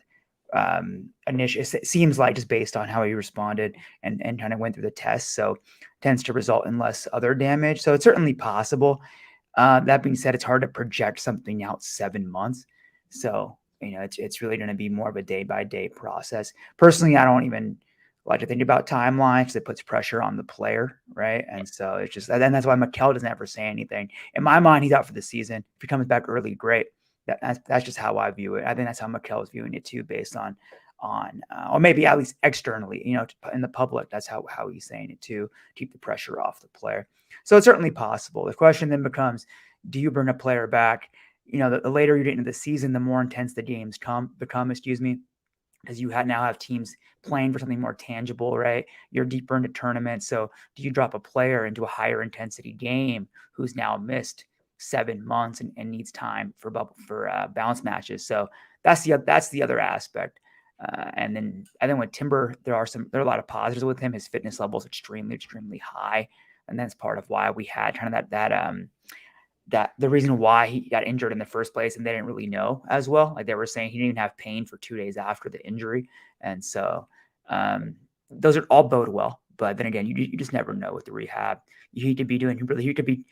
Speaker 4: Initially, it seems like just based on how he responded and kind of went through the test, so tends to result in less other damage. So it's certainly possible. That being said, it's hard to project something out 7 months. So, it's really going to be more of a day-by-day process. Personally, I don't even like to think about timelines because it puts pressure on the player, right? And so it's just, and that's why Mikel doesn't ever say anything. In my mind, he's out for the season. If he comes back early, great. That's just how I view it. I think that's how Mikel is viewing it too, based on or maybe at least externally, in the public, that's how he's saying it too, keep the pressure off the player. So it's certainly possible. The question then becomes, do you bring a player back? The later you get into the season, the more intense the games become, because you now have teams playing for something more tangible, right? You're deeper into tournaments. So do you drop a player into a higher intensity game who's now missed 7 months and needs time for bounce matches? So that's the other aspect. And then with Timber, there are a lot of positives with him. His fitness level is extremely, extremely high, and that's part of why we had kind of that the reason why he got injured in the first place, and they didn't really know as well. Like they were saying, he didn't even have pain for 2 days after the injury, and so those are all bode well. But then again, you just never know with the rehab. He could be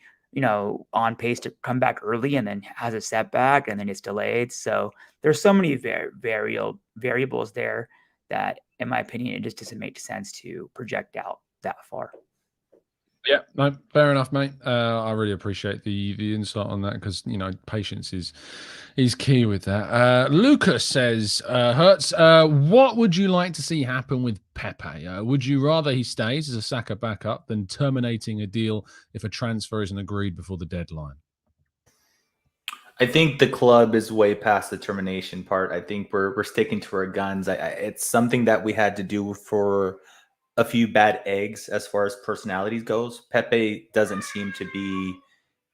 Speaker 4: on pace to come back early and then has a setback and then it's delayed. So there's so many variables there that, in my opinion, it just doesn't make sense to project out that far.
Speaker 1: Yeah, no, fair enough, mate. I really appreciate the insight on that because patience is key with that. Lucas says, Hertz, what would you like to see happen with Pepe? Would you rather he stays as a Saka backup than terminating a deal if a transfer isn't agreed before the deadline?
Speaker 2: I think the club is way past the termination part. I think we're sticking to our guns. It's something that we had to do for a few bad eggs as far as personalities goes. Pepe doesn't seem to be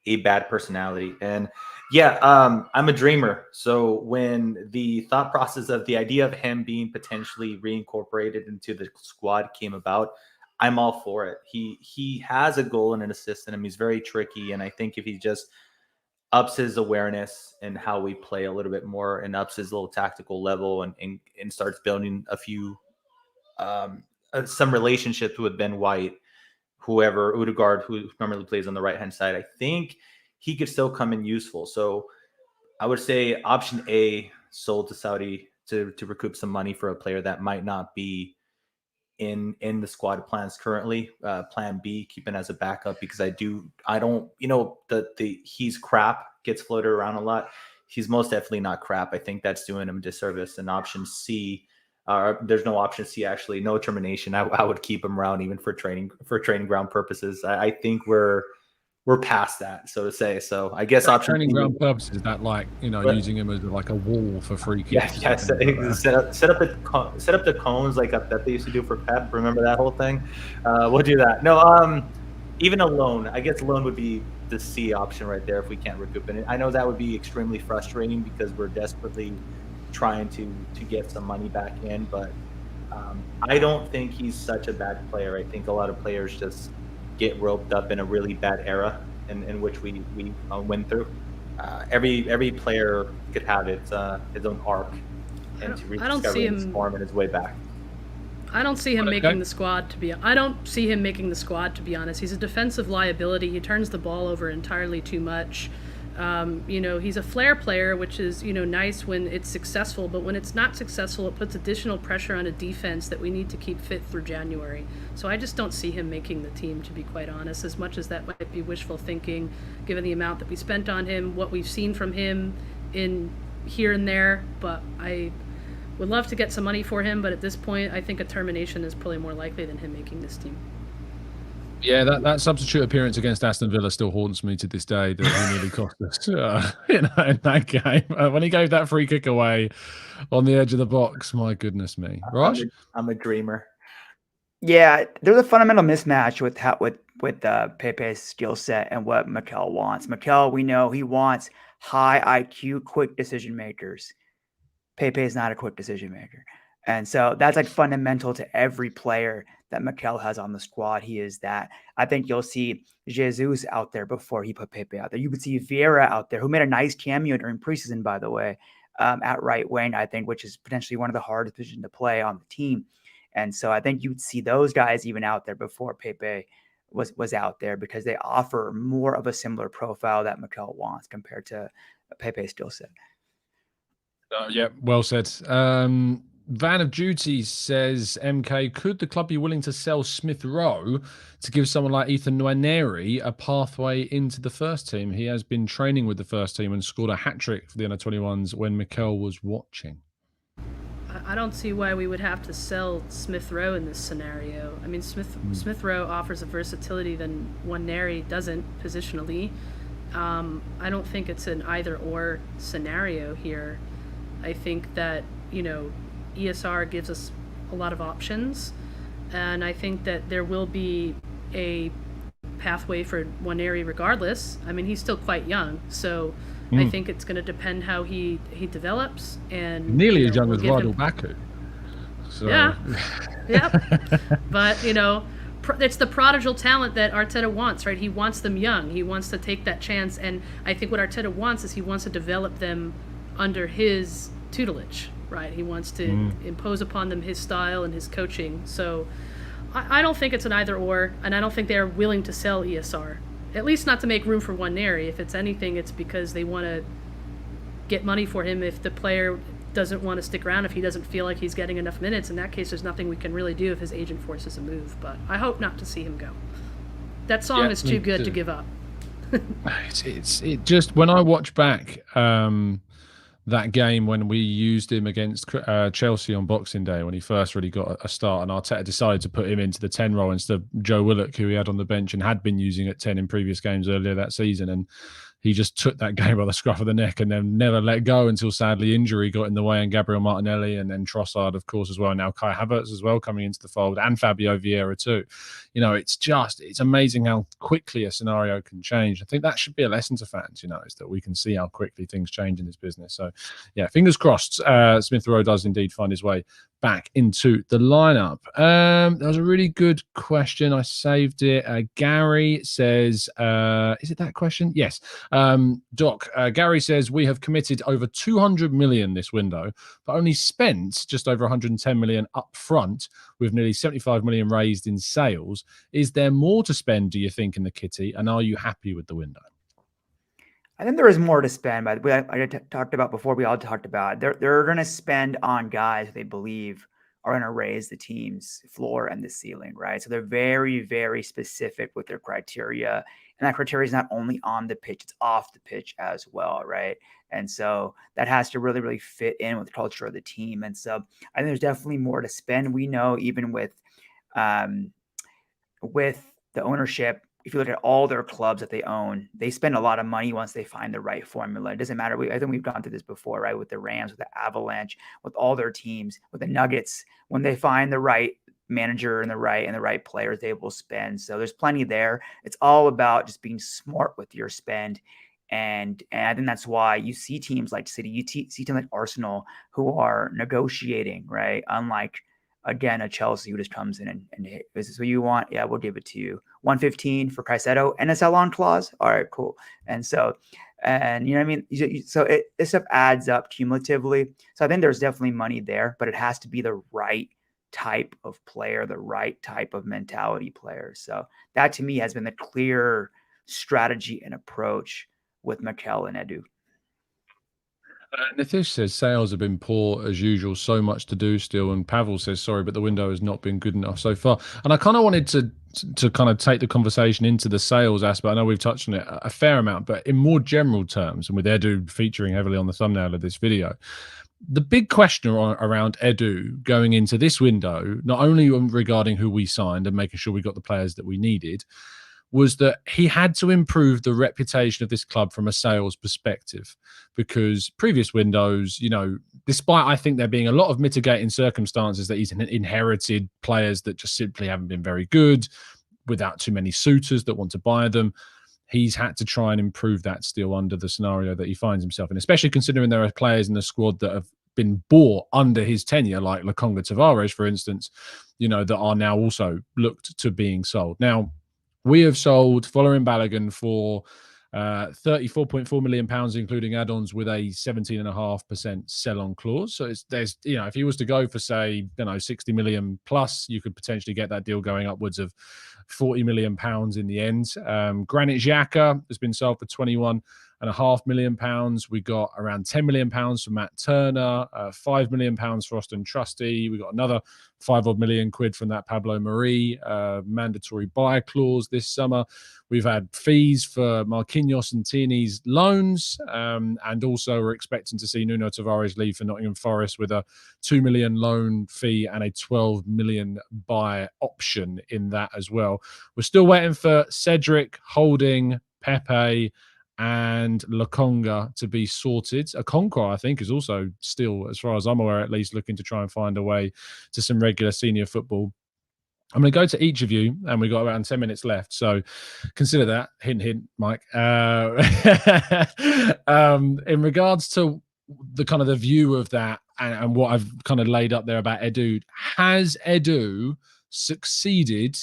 Speaker 2: a bad personality. And yeah, I'm a dreamer. So when the thought process of the idea of him being potentially reincorporated into the squad came about, I'm all for it. He has a goal and an assist in him. He's very tricky. And I think if he just ups his awareness and how we play a little bit more and ups his little tactical level and starts building a few some relationships with Ben White, whoever, Odegaard, who normally plays on the right-hand side, I think he could still come in useful. So I would say option A, sold to Saudi to recoup some money for a player that might not be in the squad plans currently. Plan B, keep it as a backup, because I don't, the he's crap gets floated around a lot. He's most definitely not crap. I think that's doing him a disservice. And option C, there's no option C, actually, no termination. I would keep him around even for training ground purposes. I think we're past that, so to say. So I guess option
Speaker 1: training ground purposes, that like, using him as like a wall for free kicks.
Speaker 2: Yeah, set up the cones like that they used to do for Pep. Remember that whole thing? We'll do that. No, even a loan. I guess loan would be the C option right there if we can't recoup it. I know that would be extremely frustrating because we're desperately trying to get some money back in, but I don't think he's such a bad player. I think a lot of players just get roped up in a really bad era in which we went through. Every player could have his own arc and to rediscover his form and his way back.
Speaker 3: I don't see him making the squad, to be honest. He's a defensive liability. He turns the ball over entirely too much. He's a flair player, which is, nice when it's successful, but when it's not successful, it puts additional pressure on a defense that we need to keep fit through January. So I just don't see him making the team, to be quite honest, as much as that might be wishful thinking, given the amount that we spent on him, what we've seen from him in here and there. But I would love to get some money for him, but at this point, I think a termination is probably more likely than him making this team.
Speaker 1: Yeah, that substitute appearance against Aston Villa still haunts me to this day. That he nearly cost us, in that game when he gave that free kick away on the edge of the box. My goodness me, Raj.
Speaker 2: I'm a dreamer.
Speaker 4: Yeah, there's a fundamental mismatch with Pepe's skill set and what Mikel wants. Mikel, we know he wants high IQ, quick decision makers. Pepe is not a quick decision maker. And so that's like fundamental to every player that Mikel has on the squad. He is that. I think you'll see Jesus out there before he put Pepe out there. You would see Vieira out there, who made a nice cameo during preseason, by the way, at right wing, I think, which is potentially one of the hardest positions to play on the team. And so I think you'd see those guys even out there before Pepe was out there, because they offer more of a similar profile that Mikel wants compared to Pepe's skill set.
Speaker 1: Yeah, well said. Van of Duty says, MK, could the club be willing to sell SmithRow to give someone like Ethan Nwaneri a pathway into the first team? He has been training with the first team and scored a hat-trick for the under-21s when Mikel was watching.
Speaker 3: I don't see why we would have to sell SmithRow in this scenario. I mean, SmithRow offers a versatility that Nwaneri doesn't positionally. I don't think it's an either-or scenario here. I think that, ESR gives us a lot of options, and I think that there will be a pathway for Nwaneri regardless. I mean, he's still quite young, so I think it's going to depend how he develops. And
Speaker 1: nearly as young as Rydal Baku. So.
Speaker 3: Yeah. But, it's the prodigal talent that Arteta wants, right? He wants them young. He wants to take that chance, and I think what Arteta wants is he wants to develop them under his tutelage, right? He wants to impose upon them his style and his coaching. So I don't think it's an either or, and I don't think they're willing to sell ESR, at least not to make room for Nwaneri. If it's anything, it's because they want to get money for him if the player doesn't want to stick around, if he doesn't feel like he's getting enough minutes. In that case, there's nothing we can really do if his agent forces a move, but I hope not to see him go. That song is too good to give up.
Speaker 1: It just, when I watch back that game when we used him against Chelsea on Boxing Day, when he first really got a start, and Arteta decided to put him into the 10 role instead of Joe Willock, who he had on the bench and had been using at 10 in previous games earlier that season. And he just took that game by the scruff of the neck and then never let go until, sadly, injury got in the way, and Gabriel Martinelli and then Trossard, of course, as well. Now Kai Havertz as well coming into the fold, and Fabio Vieira too. It's amazing how quickly a scenario can change. I think that should be a lesson to fans, is that we can see how quickly things change in this business. So, yeah, fingers crossed, SmithRow does indeed find his way back into the lineup. That was a really good question. I saved it. Gary says, is it that question? Yes. Doc, Gary says, we have committed over 200 million this window, but only spent just over 110 million up front, with nearly 75 million raised in sales. Is there more to spend, do you think, in the kitty? And are you happy with the window?
Speaker 4: I think there is more to spend, but I talked about before. We all talked about they're going to spend on guys they believe are going to raise the team's floor and the ceiling, right? So they're very, very specific with their criteria, and that criteria is not only on the pitch; it's off the pitch as well, right? And so that has to really, really fit in with the culture of the team. And so I think there's definitely more to spend. We know even with the ownership, if you look at all their clubs that they own, they spend a lot of money once they find the right formula. It doesn't matter. I think we've gone through this before, right? With the Rams, with the Avalanche, with all their teams, with the Nuggets, when they find the right manager and the right players, they will spend. So there's plenty there. It's all about just being smart with your spend. And I think that's why you see teams like City, you see teams like Arsenal who are negotiating, right? Unlike, again, a Chelsea who just comes in and is this what you want? Yeah, we'll give it to you. 115 for Caicedo and a sell-on clause. All right, cool. And so, and you know what I mean? So this stuff adds up cumulatively. So I think there's definitely money there, but it has to be the right type of player, the right type of mentality player. So that to me has been the clear strategy and approach with Mikel and Edu.
Speaker 1: Nitish says sales have been poor as usual, so much to do still. And Pavel says, sorry, but the window has not been good enough so far. And I kind of wanted to kind of take the conversation into the sales aspect. I know we've touched on it a fair amount, but in more general terms, and with Edu featuring heavily on the thumbnail of this video, the big question around Edu going into this window, not only regarding who we signed and making sure we got the players that we needed, was that he had to improve the reputation of this club from a sales perspective, because previous windows, you know, despite I think there being a lot of mitigating circumstances that he's inherited players that just simply haven't been very good without too many suitors that want to buy them, he's had to try and improve that still under the scenario that he finds himself in, especially considering there are players in the squad that have been bought under his tenure, like Lokonga Tavares, for instance, you know, that are now also looked to being sold. Now, we have sold Following Balogun for £34.4 million, including add-ons, with a 17.5% sell-on clause. So there's, you know, if he was to go for, say, 60 million plus, you could potentially get that deal going upwards of £40 million in the end. Granit Xhaka has been sold for £21.5 million. We got around £10 million for Matt Turner, £5 million for Austin Trusty. We got another £5 million from that Pablo Marie mandatory buy clause this summer. We've had fees for Marquinhos and Tierney's loans, and also we're expecting to see Nuno Tavares leave for Nottingham Forest with a £2 million loan fee and a £12 million buy option in that as well. We're still waiting for Cedric, Holding, Pepe, and Lokonga to be sorted. Okonkwo, I think, is also still, as far as I'm aware, at least looking to try and find a way to some regular senior football. I'm going to go to each of you, and we've got around 10 minutes left. So consider that. Hint, hint, Mike. In regards to the kind of the view of that and what I've kind of laid up there about Edu, has Edu succeeded,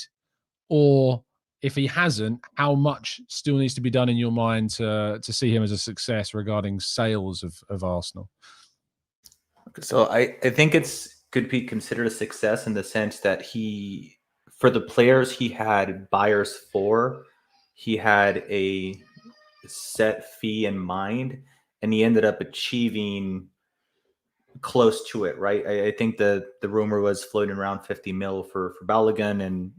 Speaker 1: or if he hasn't, how much still needs to be done in your mind to see him as a success regarding sales of Arsenal?
Speaker 2: So I think could be considered a success in the sense that for the players he had buyers for, he had a set fee in mind, and he ended up achieving close to it, right? I think the rumor was floating around 50 mil for Balogun, and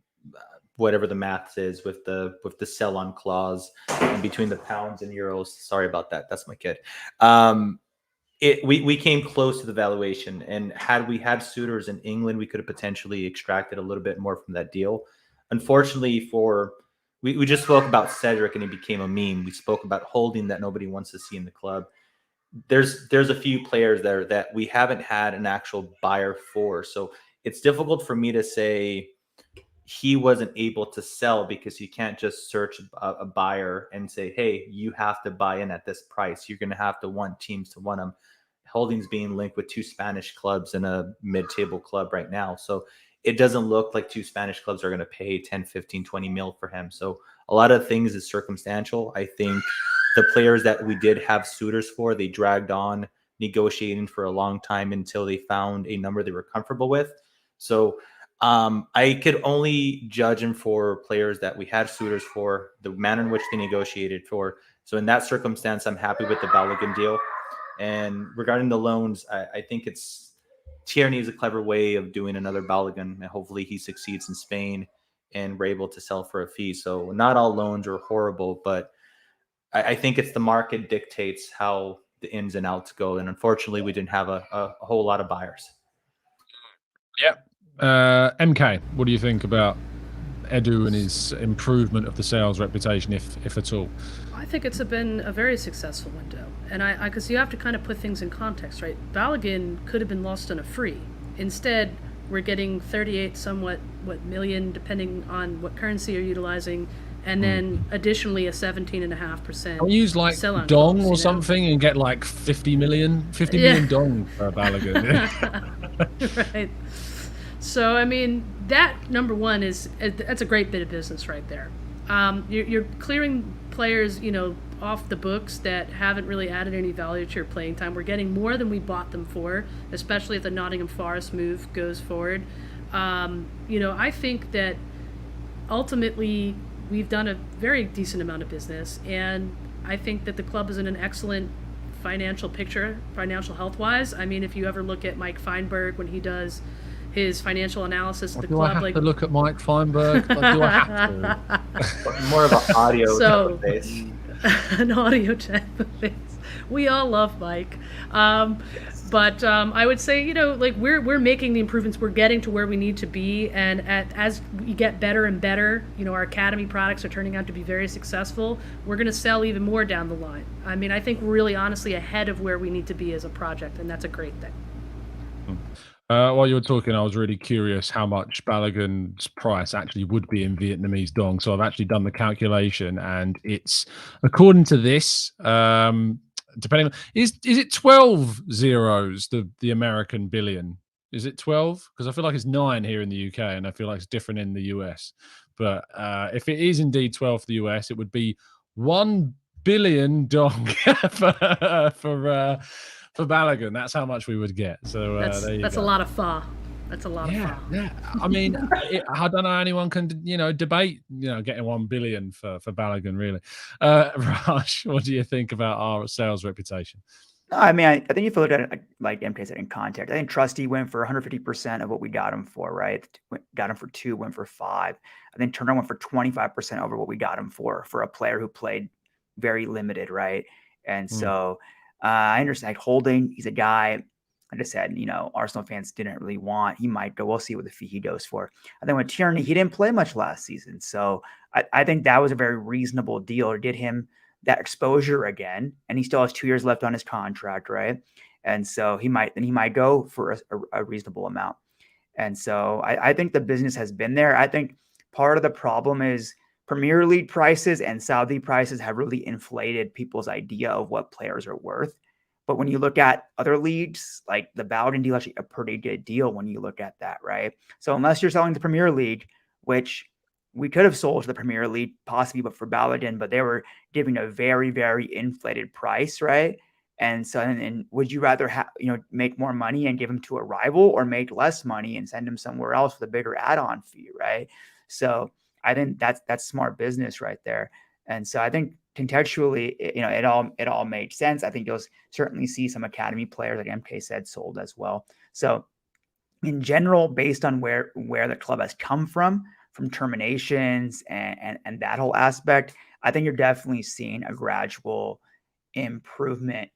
Speaker 2: whatever the math is with the sell-on clause in between the pounds and euros. Sorry about that. That's my kid. We came close to the valuation, and had we had suitors in England, we could have potentially extracted a little bit more from that deal. Unfortunately, we just spoke about Cedric and he became a meme. We spoke about Holding that nobody wants to see in the club. There's a few players there that we haven't had an actual buyer for, so it's difficult for me to say he wasn't able to sell, because you can't just search a buyer and say, hey, you have to buy in at this price. You're going to have to want teams to want him. Holding's being linked with 2 Spanish clubs and a mid-table club right now. So it doesn't look like 2 Spanish clubs are going to pay 10, 15, 20 mil for him. So a lot of things is circumstantial. I think the players that we did have suitors for, they dragged on negotiating for a long time until they found a number they were comfortable with. So I could only judge him for players that we had suitors for, the manner in which they negotiated for. So in that circumstance, I'm happy with the Balogun deal. And regarding the loans, I think Tierney is a clever way of doing another Balogun, and hopefully he succeeds in Spain and we're able to sell for a fee. So not all loans are horrible, but I think it's the market dictates how the ins and outs go. And unfortunately, we didn't have a whole lot of buyers.
Speaker 1: Yep. MK, what do you think about Edu and his improvement of the sales reputation, if at all?
Speaker 3: I think it's been a very successful window, and I because you have to kind of put things in context, right? Balogun could have been lost on a free. Instead, we're getting 38 million, depending on what currency you're utilizing, and then additionally a 17.5%.
Speaker 1: I'll use like dong or something and get like 50 million dong for a Balogun.
Speaker 3: Right. So I mean, that number one that's a great bit of business right there. You're clearing players, off the books that haven't really added any value to your playing time. We're getting more than we bought them for, especially if the Nottingham Forest move goes forward. I think that ultimately we've done a very decent amount of business, and I think that the club is in an excellent financial picture, financial health-wise. I mean, if you ever look at Mike Feinberg when he does his financial analysis of the club,
Speaker 1: to look at Mike Feinberg? Do I have to?
Speaker 2: More of an audio type of face.
Speaker 3: An audio type of face. We all love Mike. But I would say, we're making the improvements. We're getting to where we need to be. And as we get better and better, our academy products are turning out to be very successful. We're going to sell even more down the line. I mean, I think we're really honestly ahead of where we need to be as a project, and that's a great thing.
Speaker 1: While you were talking, I was really curious how much Balogun's price actually would be in Vietnamese dong. So I've actually done the calculation, and it's, according to this, depending on, is it 12 zeros, the American billion? Is it 12? Because I feel like it's 9 here in the UK, and I feel like it's different in the US. But if it is indeed 12 for the US, it would be 1 billion dong for Balogun. That's how much we would get. So
Speaker 3: that's a lot of pho. That's a lot of pho.
Speaker 1: Yeah. I mean, I don't know how anyone can, debate, getting 1 billion for Balogun, really. Raj, what do you think about our sales reputation?
Speaker 4: I mean, I think if you look at it, like MK said, in context, I think Trusty went for 150% of what we got him for, right? Got him for 2, went for 5. I think Turner went for 25% over what we got him for a player who played very limited, right? And so I understand, like, Holding, he's a guy, I just said, Arsenal fans didn't really want. He might go. We'll see what the fee he goes for. And then with Tierney, he didn't play much last season. So I think that was a very reasonable deal to get him that exposure again. And he still has 2 years left on his contract, right? And so he might go for a reasonable amount. And so I think the business has been there. I think part of the problem is Premier League prices and Saudi prices have really inflated people's idea of what players are worth. But when you look at other leagues, like the Balogun deal, actually a pretty good deal when you look at that, right? So unless you're selling the Premier League, which we could have sold to the Premier League possibly, but for Balogun, but they were giving a very, very inflated price, right? And so, and would you rather make more money and give him to a rival, or make less money and send him somewhere else with a bigger add-on fee, right? So I think that's smart business right there. And so I think contextually, it all made sense. I think you'll certainly see some academy players, like MK said, sold as well. So in general, based on where the club has come from terminations and that whole aspect, I think you're definitely seeing a gradual improvement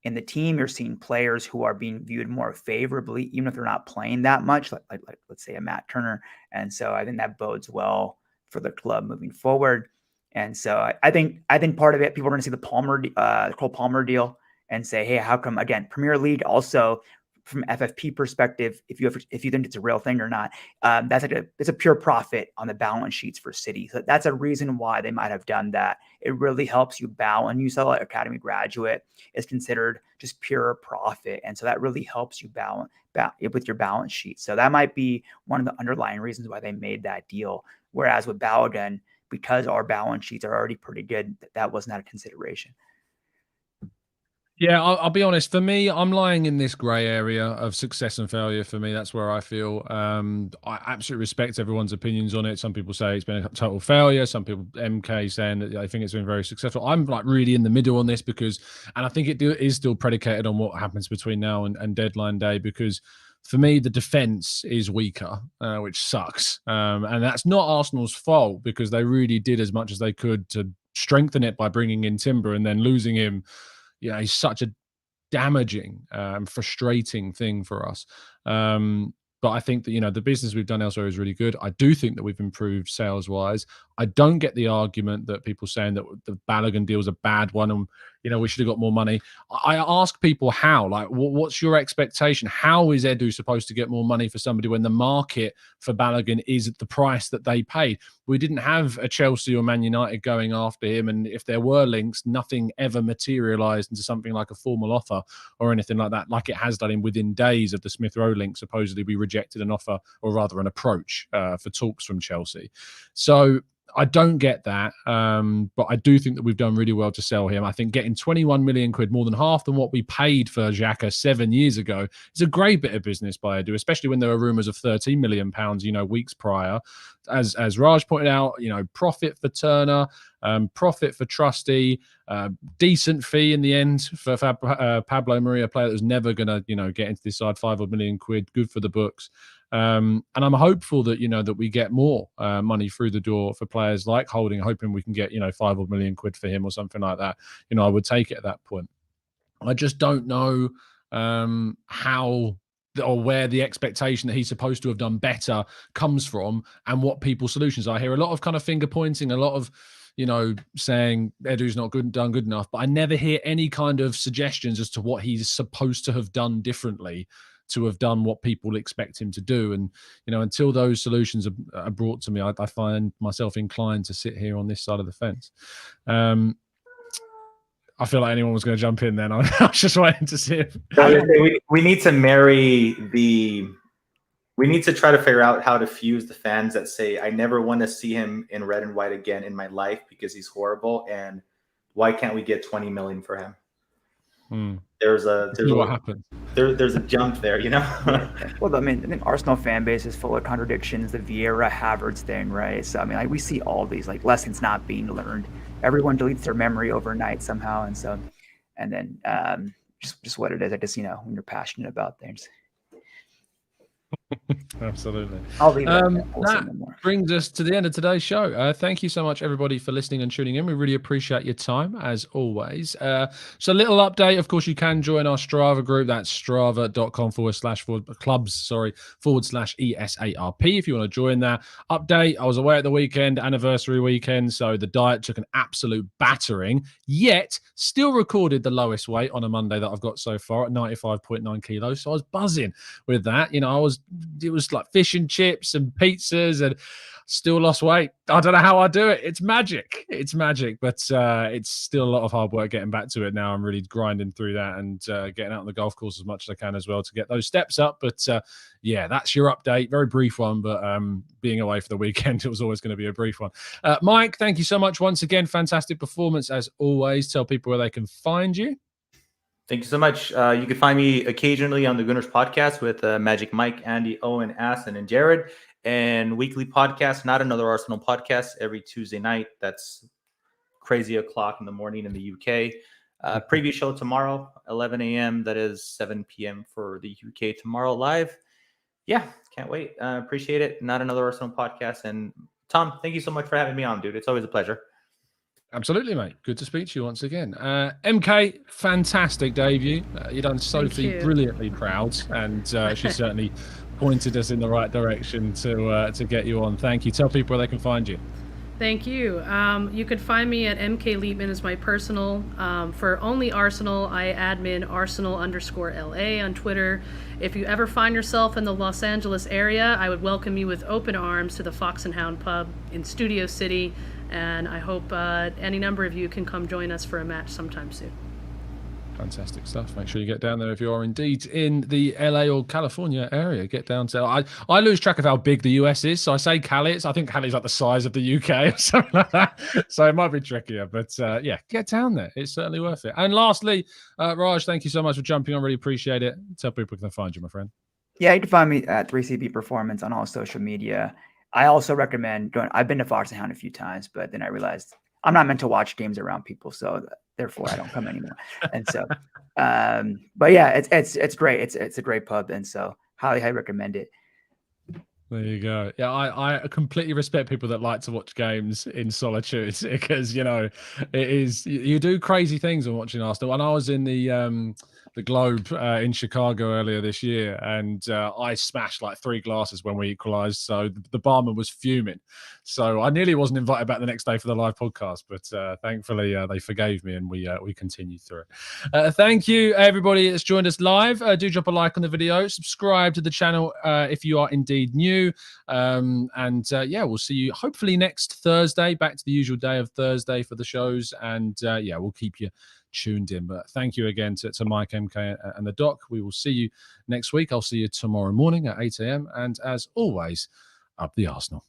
Speaker 4: in the team. You're seeing players who are being viewed more favorably, even if they're not playing that much, like let's say a Matt Turner. And so I think that bodes well for the club moving forward. And so I think part of it, people are going to see the Cole Palmer deal and say, hey, how come, again, Premier League also from FFP perspective, if you think it's a real thing or not, that's like it's a pure profit on the balance sheets for City. So that's a reason why they might have done that. It really helps you balance. When you sell an academy graduate, it's considered just pure profit, and so that really helps you balance with your balance sheet. So that might be one of the underlying reasons why they made that deal. Whereas with Balogun, because our balance sheets are already pretty good, that was not a consideration.
Speaker 1: Yeah, I'll be honest. For me, I'm lying in this grey area of success and failure. For me, that's where I feel. I absolutely respect everyone's opinions on it. Some people say it's been a total failure. Some people, MK, saying that I think it's been very successful. I'm like really in the middle on this and I think it is still predicated on what happens between now and deadline day, because for me, the defense is weaker, which sucks. And that's not Arsenal's fault, because they really did as much as they could to strengthen it by bringing in Timber, and then losing him. Yeah, he's such a damaging, frustrating thing for us. But I think that, the business we've done elsewhere is really good. I do think that we've improved sales-wise. I don't get the argument that people saying that the Balogun deal is a bad one and, we should have got more money. I ask people how, like, what's your expectation? How is Edu supposed to get more money for somebody when the market for Balogun is at the price that they paid? We didn't have a Chelsea or Man United going after him, and if there were links, nothing ever materialised into something like a formal offer or anything like that, like it has done within days of the SmithRow link. Supposedly we rejected an offer, or rather an approach for talks from Chelsea. So I don't get that, but I do think that we've done really well to sell him. I think getting 21 million quid, more than half than what we paid for Xhaka 7 years ago, is a great bit of business by Edu, especially when there were rumours of 13 million pounds, weeks prior. As Raj pointed out, profit for Turner, profit for Trusty, decent fee in the end for Pablo Maria, a player that was never going to, get into this side, 5 million quid, good for the books. And I'm hopeful that, that we get more money through the door for players like Holding, hoping we can get, 5 million quid for him or something like that. I would take it at that point. I just don't know how or where the expectation that he's supposed to have done better comes from, and what people's solutions are. I hear a lot of kind of finger pointing, a lot of, saying Edu's not done good enough, but I never hear any kind of suggestions as to what he's supposed to have done differently to have done what people expect him to do. And, until those solutions are brought to me, I find myself inclined to sit here on this side of the fence. I feel like anyone was going to jump in then. I was just waiting to see if...
Speaker 2: We need to marry the... We need to try to figure out how to fuse the fans that say, I never want to see him in red and white again in my life because he's horrible, and why can't we get 20 million for him? There's
Speaker 1: what happened.
Speaker 2: There's a jump there,
Speaker 4: Well, I think Arsenal fan base is full of contradictions. The Vieira Havertz thing, right? So we see all these lessons not being learned. Everyone deletes their memory overnight somehow, and then just what it is. I just when you're passionate about things.
Speaker 1: Absolutely.
Speaker 4: I'll leave
Speaker 1: that brings us to the end of today's show. Thank you so much, everybody, for listening and tuning in. We really appreciate your time, as always. So a little update. Of course, you can join our Strava group. That's strava.com/clubs/ESARP if you want to join that. Update. I was away at the weekend, anniversary weekend, so the diet took an absolute battering, yet still recorded the lowest weight on a Monday that I've got so far at 95.9 kilos. So I was buzzing with that. It was like fish and chips and pizzas, and still lost weight. I don't know how I do it. It's magic. But it's still a lot of hard work getting back to it now. I'm really grinding through that and getting out on the golf course as much as I can as well to get those steps up. But yeah, that's your update. Very brief one, but being away for the weekend, it was always going to be a brief one. Mike, thank you so much once again. Fantastic performance as always. Tell people where they can find you.
Speaker 2: Thank you so much. You can find me occasionally on the Gooners podcast with Magic Mike, Andy, Owen, Aston, and Jared, and weekly podcast, Not Another Arsenal podcast, every Tuesday night. That's crazy o'clock in the morning in the UK. Preview show tomorrow, 11 a.m. That is 7 p.m. for the UK tomorrow live. Yeah, can't wait. Appreciate it. Not Another Arsenal podcast. And Tom, thank you so much for having me on, dude. It's always a pleasure.
Speaker 1: Absolutely, mate. Good to speak to you once again. MK, fantastic debut. You done Sophie brilliantly proud, and she certainly pointed us in the right direction to get you on. Thank you. Tell people where they can find you.
Speaker 3: Thank you. You could find me at MK Liebman as my personal. For only Arsenal, I admin Arsenal_LA on Twitter. If you ever find yourself in the Los Angeles area, I would welcome you with open arms to the Fox and Hound Pub in Studio City. And I hope any number of you can come join us for a match sometime soon.
Speaker 1: Fantastic stuff. Make sure you get down there if you are indeed in the LA or California area. Get down to I lose track of how big the US is, so I say Cali. I think Cali's like the size of the UK or something like that. So it might be trickier, but yeah, get down there. It's certainly worth it. And lastly, Raj, thank you so much for jumping on. Really appreciate it. Tell people can find you, my friend.
Speaker 4: Yeah, you can find me at 3CB Performance on all social media. I also recommend going. I've been to Fox and Hound a few times, but then I realized I'm not meant to watch games around people, so therefore I don't come anymore. And so, but yeah, it's great. It's a great pub, and so highly recommend it.
Speaker 1: There you go. Yeah, I completely respect people that like to watch games in solitude because it is you do crazy things when watching Arsenal. And I was in the Globe in Chicago earlier this year, and I smashed like 3 glasses when we equalised. So the barman was fuming. So I nearly wasn't invited back the next day for the live podcast, but thankfully they forgave me and we continued through it. Thank you everybody that's joined us live. Do drop a like on the video, subscribe to the channel if you are indeed new, and yeah, we'll see you hopefully next Thursday, back to the usual day of Thursday for the shows, and yeah, we'll keep you tuned in. But thank you again to Mike, MK, and the Doc. We will see you next week. I'll see you tomorrow morning at 8 a.m. and as always, up the Arsenal.